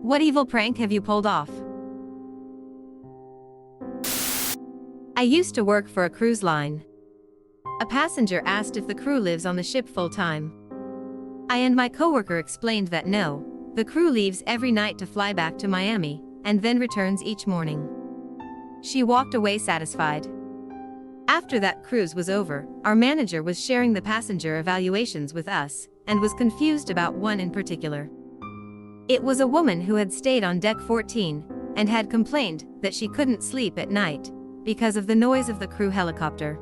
What evil prank have you pulled off? I used to work for a cruise line. A passenger asked if the crew lives on the ship full-time. I and my coworker explained that no, the crew leaves every night to fly back to Miami, and then returns each morning. She walked away satisfied. After that cruise was over, our manager was sharing the passenger evaluations with us, and was confused about one in particular. It was a woman who had stayed on deck 14, and had complained that she couldn't sleep at night, because of the noise of the crew helicopter.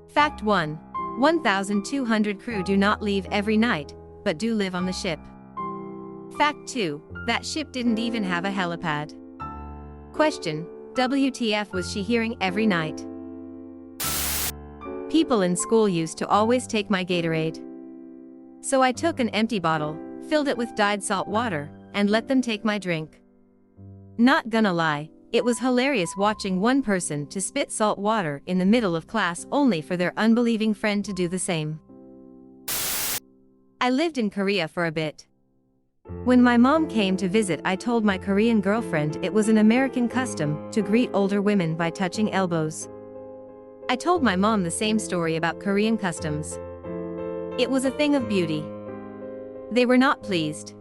Fact 1. 1,200 crew do not leave every night, but do live on the ship. Fact 2. That ship didn't even have a helipad. Question. WTF was she hearing every night? People in school used to always take my Gatorade. So I took an empty bottle, filled it with dyed salt water, and let them take my drink. Not gonna lie, it was hilarious watching one person to spit salt water in the middle of class only for their unbelieving friend to do the same. I lived in Korea for a bit. When my mom came to visit, I told my Korean girlfriend it was an American custom to greet older women by touching elbows. I told my mom the same story about Korean customs. It was a thing of beauty. They were not pleased.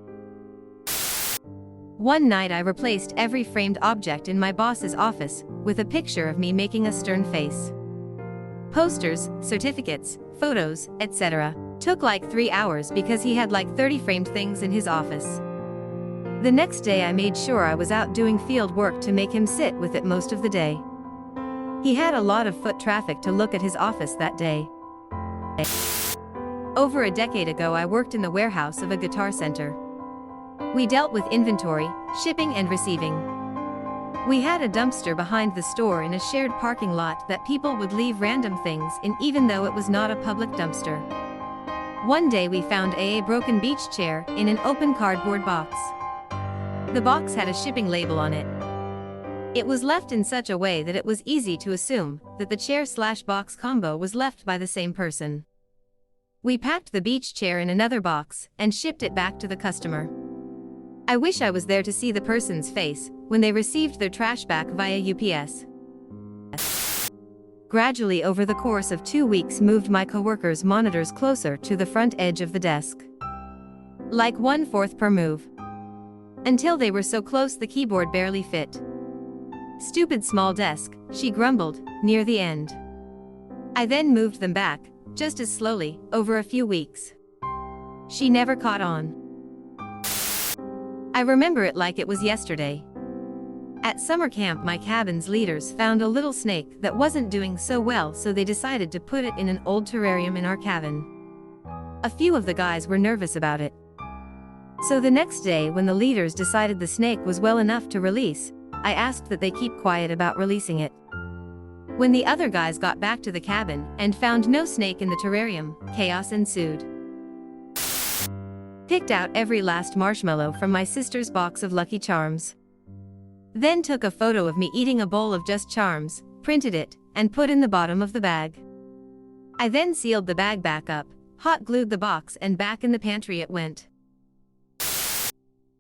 One night I replaced every framed object in my boss's office with a picture of me making a stern face. Posters, certificates, photos, etc. took like 3 hours because he had like 30 framed things in his office. The next day I made sure I was out doing field work to make him sit with it most of the day. He had a lot of foot traffic to look at his office that day. Over a decade ago I worked in the warehouse of a guitar center. We dealt with inventory, shipping and receiving. We had a dumpster behind the store in a shared parking lot that people would leave random things in even though it was not a public dumpster. One day we found a broken beach chair in an open cardboard box. The box had a shipping label on it. It was left in such a way that it was easy to assume that the chair/box combo was left by the same person. We packed the beach chair in another box and shipped it back to the customer. I wish I was there to see the person's face when they received their trash back via UPS. Gradually over the course of 2 weeks moved my coworkers' monitors closer to the front edge of the desk. Like 1/4 per move. Until they were so close the keyboard barely fit. Stupid small desk, she grumbled, near the end. I then moved them back, just as slowly, over a few weeks. She never caught on. I remember it like it was yesterday. At summer camp my cabin's leaders found a little snake that wasn't doing so well, so they decided to put it in an old terrarium in our cabin. A few of the guys were nervous about it. So the next day when the leaders decided the snake was well enough to release, I asked that they keep quiet about releasing it. When the other guys got back to the cabin and found no snake in the terrarium, chaos ensued. Picked out every last marshmallow from my sister's box of Lucky Charms. Then took a photo of me eating a bowl of Just Charms, printed it, and put in the bottom of the bag. I then sealed the bag back up, hot glued the box, and back in the pantry it went.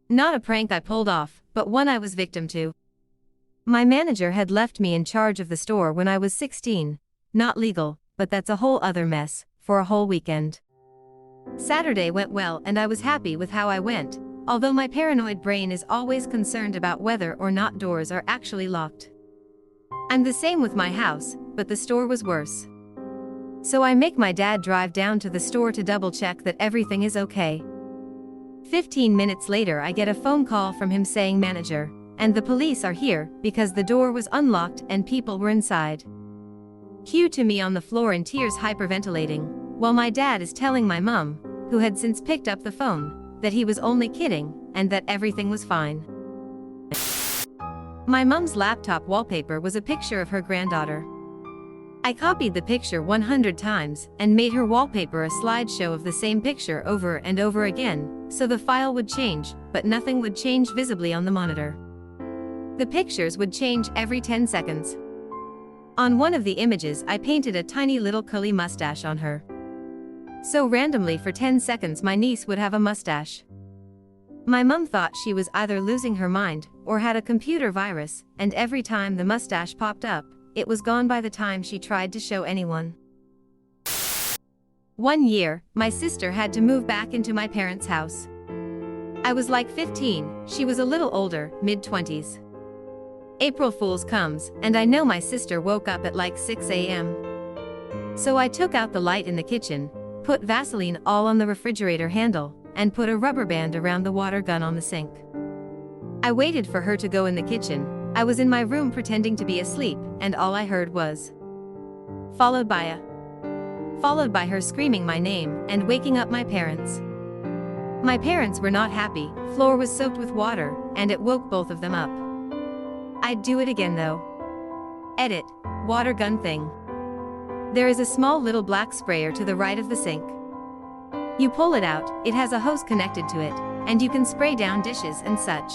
Not a prank I pulled off, but one I was victim to. My manager had left me in charge of the store when I was 16. Not legal, but that's a whole other mess, for a whole weekend. Saturday went well and I was happy with how I went, although my paranoid brain is always concerned about whether or not doors are actually locked. I'm the same with my house, but the store was worse. So I make my dad drive down to the store to double check that everything is okay. 15 minutes later I get a phone call from him saying manager, and the police are here because the door was unlocked and people were inside. Cue to me on the floor in tears hyperventilating, while my dad is telling my mom, who had since picked up the phone, that he was only kidding, and that everything was fine. My mom's laptop wallpaper was a picture of her granddaughter. I copied the picture 100 times, and made her wallpaper a slideshow of the same picture over and over again, so the file would change, but nothing would change visibly on the monitor. The pictures would change every 10 seconds. On one of the images I painted a tiny little curly mustache on her. So randomly for 10 seconds my niece would have a mustache. My mum thought she was either losing her mind or had a computer virus, and every time the mustache popped up, it was gone by the time she tried to show anyone. One year, my sister had to move back into my parents' house. I was like 15, she was a little older, mid-20s. April Fool's comes, and I know my sister woke up at like 6 a.m. So I took out the light in the kitchen, put Vaseline all on the refrigerator handle, and put a rubber band around the water gun on the sink. I waited for her to go in the kitchen. I was in my room pretending to be asleep, and all I heard was followed by her screaming my name and waking up my parents. My parents were not happy. Floor was soaked with water, and it woke both of them up. I'd do it again though. Edit, water gun thing. There is a small little black sprayer to the right of the sink. You pull it out, it has a hose connected to it, and you can spray down dishes and such.